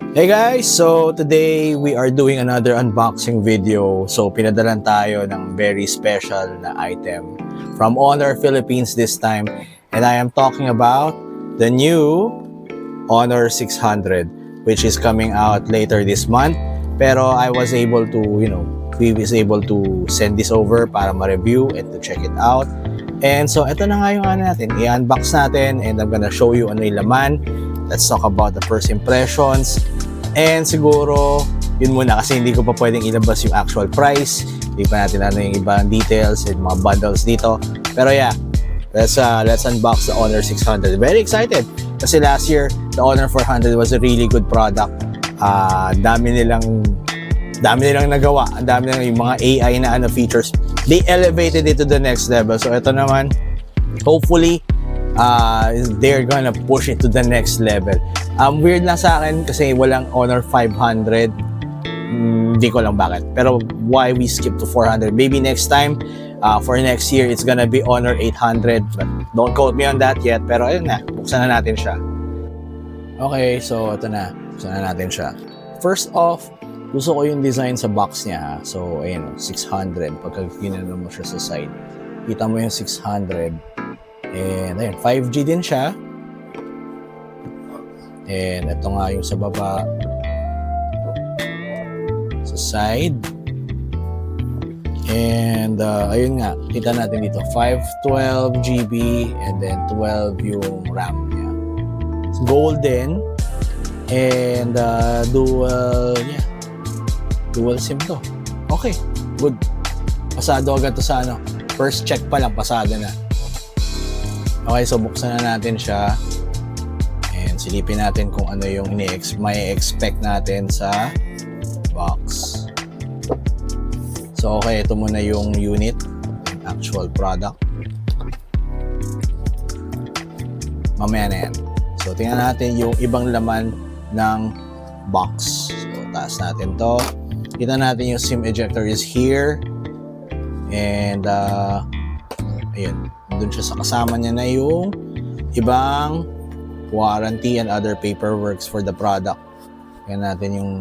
Hey guys! So today we are doing another unboxing video. So pinadalan tayo ng very special na item from Honor Philippines this time. And I am talking about the new Honor 600 which is coming out later this month. Pero I was able to, we was able to send this over para ma-review and to check it out. And so ito na nga yung natin, i-unbox natin and I'm gonna show you ano yung laman. Let's talk about the first impressions. And siguro, yun muna kasi hindi ko pa pwedeng ilabas yung actual price. Hindi pa natin ano yung ibang details and mga bundles dito. Pero yeah, let's unbox the Honor 600. Very excited kasi last year, the Honor 400 was a really good product. Dami nilang nagawa. Ang dami nilang yung mga AI na features. They elevated it to the next level. So ito naman, hopefully, they're gonna push it to the next level. Weird lang sa akin kasi walang Honor 500. Hindi ko lang bakit. Pero why we skip to 400? Maybe next time, for next year, it's gonna be Honor 800. But don't quote me on that yet. Pero ayun na, buksan na natin siya. Okay, so ito na. Buksan na natin siya. First off, gusto ko yung design sa box niya. So, ayun, 600. Pagka ginano mo siya sa side, kita mo yung 600. And ayun, 5G din siya. And ito nga yung sa baba. Sa side. And ayun nga, kita natin dito. 512 GB and then 12 yung RAM niya. It's golden. And dual SIM to. Okay, good. Pasado agad to sa first check pa lang, pasado na. Okay, so buksan na natin siya. And silipin natin kung ano yung may expect natin sa box. So okay, ito muna yung unit, yung actual product. Mamaya na yan. So tingnan natin yung ibang laman ng box. So taas natin to. Kita natin yung SIM ejector is here. And ayun, doon siya sa kasama niya na yung ibang warranty and other paperworks for the product. Tingnan natin yung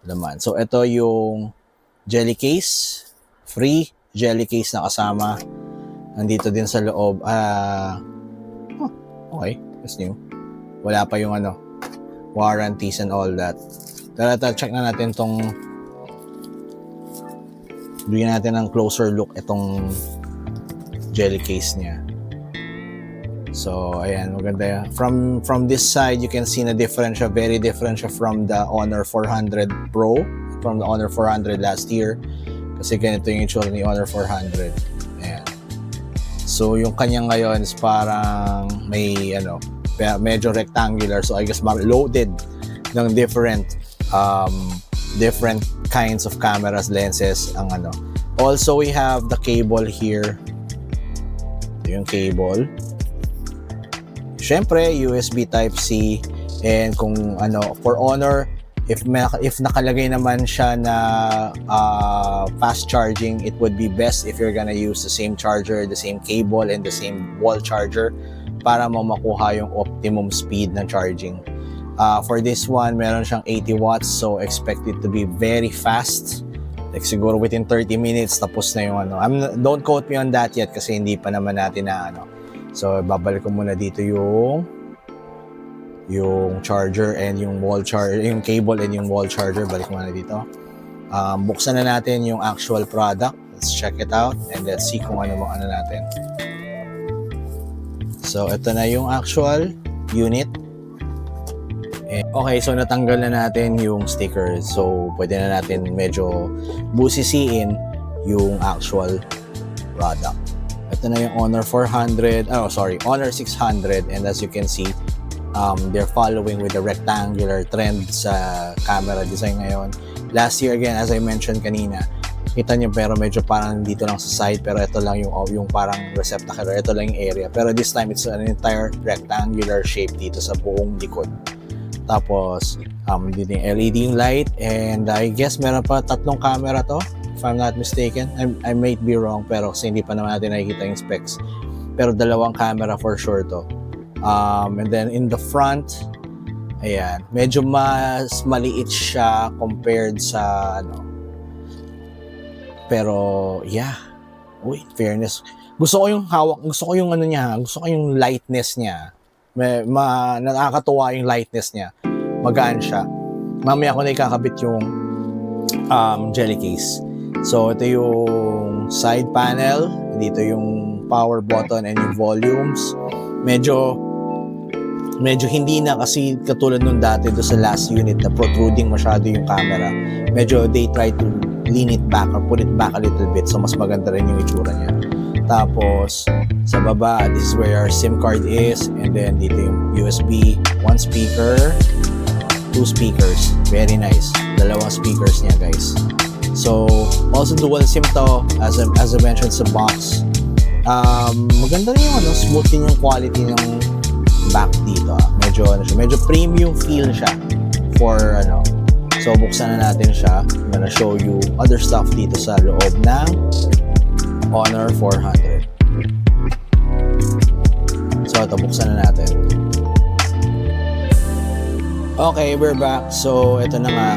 laman. So ito yung jelly case, free jelly case na kasama. Nandito din sa loob. Okay, that's new. Wala pa yung warranties and all that. Tara, check na natin tong, bigyan natin ng closer look itong jelly case niya. So ayan, maganda yan. From this side, you can see na different siya, very different siya from the Honor 400 Pro, from the Honor 400 last year. Kasi ganito yung itsura ni Honor 400. Ayan. So yung kanya ngayon is parang may medyo rectangular. So I guess loaded ng different kinds of cameras, lenses ang Also we have the cable here. Ito yung cable. Syempre, USB Type-C. And kung for Honor, if nakalagay naman siya na fast charging, it would be best if you're gonna use the same charger, the same cable, and the same wall charger para mo makuha yung optimum speed ng charging. For this one, meron siyang 80 watts, so expect it to be very fast. Like siguro within 30 minutes, tapos na yung don't quote me on that yet kasi hindi pa naman natin na So, babalik ko muna dito yung charger and yung wall charger, yung cable and yung wall charger. Balik muna dito. Buksan na natin yung actual product. Let's check it out and let's see kung ano natin. So, ito na yung actual unit. Okay, so natanggal na natin yung sticker. So, pwede na natin medyo busisiin yung actual product. Ito na yung Honor 600, and as you can see, they're following with the rectangular trend sa camera design ngayon. Last year, again, as I mentioned kanina, kita nyo pero medyo parang dito lang sa side, pero ito lang yung parang receptacle, ito lang yung area. Pero this time, it's an entire rectangular shape dito sa buong likod. Tapos, dito yung LED light, and I guess meron pa 3 camera to, if I'm not mistaken. I might be wrong, pero kasi hindi pa naman natin nakikita yung specs. Pero 2 camera for sure to. And then in the front, Ayan, medyo mas maliit siya compared sa pero yeah. Uy, fairness. Gusto ko yung hawak, gusto ko yung niya, gusto ko yung lightness niya. Nakakatuwa yung lightness niya. Magaan siya. Mamaya ko na ikakabit yung jelly case. So, ito yung side panel. Dito yung power button and yung volumes. Medyo hindi na kasi katulad nung dati do sa last unit na protruding masyado yung camera. Medyo they try to lean it back or put it back a little bit, so mas maganda rin yung itsura niya. Tapos sa baba, this is where our SIM card is, and then dito yung USB, 1 speaker, 2 speakers. Very nice. 2 speakers niya, guys. So also dual SIM to, as I mentioned sa box. Maganda rin yung smooth din yung quality ng back dito. Medyo premium feel siya for So buksan na natin siya. I'm gonna show you other stuff dito sa loob ng Honor 400. So ito, buksan na natin. Okay, we're back. So ito na nga,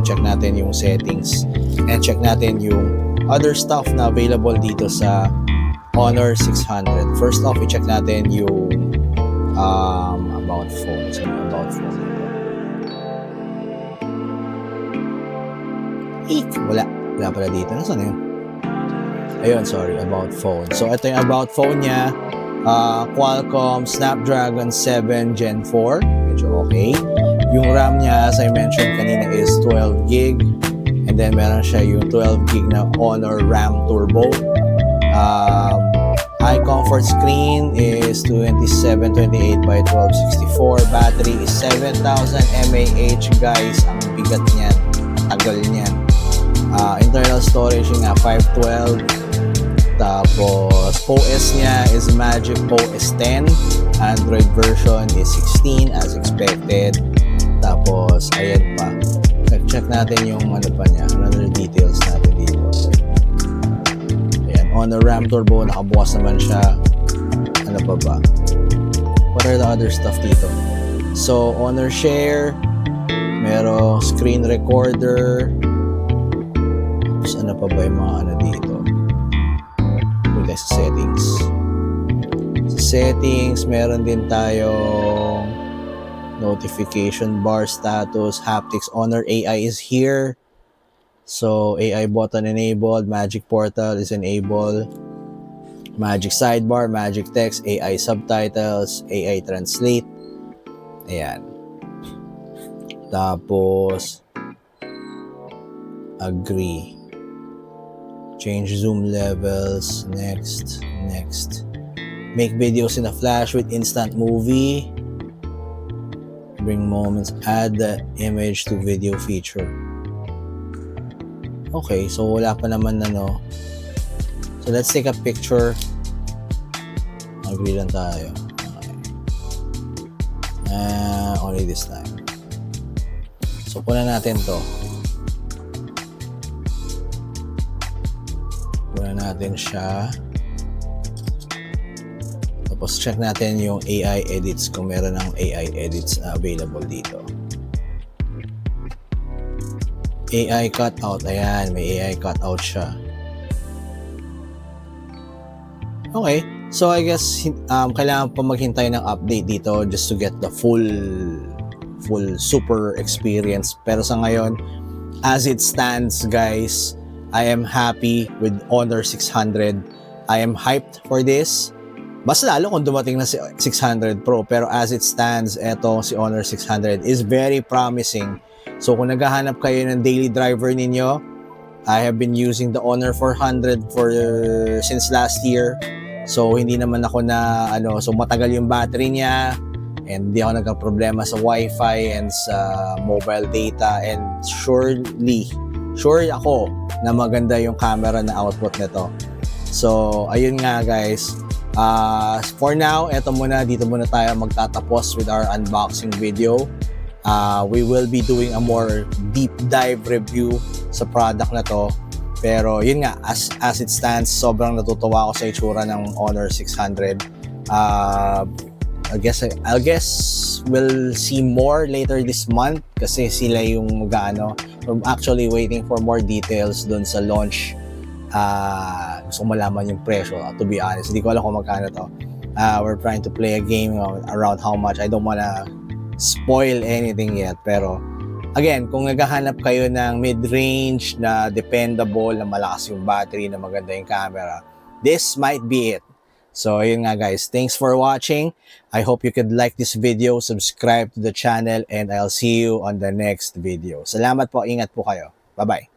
check natin yung settings and check natin yung other stuff na available dito sa Honor 600. First off, i-check natin yung about phone. So, about phone. Wala pala dito. Nasaan na yun? Ayun, sorry, about phone. So, ito yung about phone niya. Qualcomm Snapdragon 7 Gen 4. Medyo okay. Yung RAM niya, as I mentioned kanina, is 12 gig. And then, meron siya yung 12 gig na Honor RAM Turbo. High comfort screen is 2728 by 1264. Battery is 7,000 mAh, guys. Ang bigat niyan. Tagal niyan. Internal storage nga 512. Tapos OS niya is Magic OS 10. Android version is 16 as expected. Tapos ayan pa. Check natin yung pa niya. Another details natin dito. Honor RAM Turbo, nakabukas naman siya. Ano pa ba? What are the other stuff dito? So, Honor Share, merong screen recorder. Tapos ano pa ba yung mga dito? Ito sa settings. Sa settings, meron din tayong notification bar status, haptics, Honor AI is here. So, AI button enabled, Magic Portal is enabled, Magic Sidebar, Magic Text, AI Subtitles, AI Translate. Ayan. Tapos, agree. Change zoom levels. Next. Make videos in a flash with instant movie. Bring moments. Add the image to video feature. Okay, so wala pa naman So let's take a picture. Agree lang tayo. Okay. Only this time. So kunan natin to. Kunan natin siya. Tapos check natin yung AI edits kung meron ng AI edits na available dito. AI cutout. Ayan, may AI cutout siya. Okay. So, I guess, kailangan pa maghintay ng update dito just to get the full super experience. Pero sa ngayon, as it stands, guys, I am happy with Honor 600. I am hyped for this. Mas lalo kung dumating na si 600 Pro. Pero as it stands, eto si Honor 600 is very promising. So kung naghahanap kayo ng daily driver ninyo, I have been using the Honor 400 since last year. So hindi naman ako na so matagal yung battery niya and hindi ako nagka-problema sa Wi-Fi and sa mobile data, and sure ako na maganda yung camera na output nito. So ayun nga, guys. For now, dito muna tayo magtatapos with our unboxing video. We will be doing a more deep dive review sa product na to. Pero yun nga, as it stands, sobrang natutuwa ako sa itsura ng Honor 600. I'll guess we'll see more later this month kasi sila yung mag-ano. I'm actually waiting for more details dun sa launch. Gusto ko malaman yung presyo, to be honest. Hindi ko alam kung magkano to. We're trying to play a game around how much. I don't wanna spoil anything yet, pero again, kung naghahanap kayo ng mid-range na dependable, na malakas yung battery, na maganda yung camera, this might be it. So, yun nga guys. Thanks for watching. I hope you could like this video, subscribe to the channel, and I'll see you on the next video. Salamat po. Ingat po kayo. Bye-bye.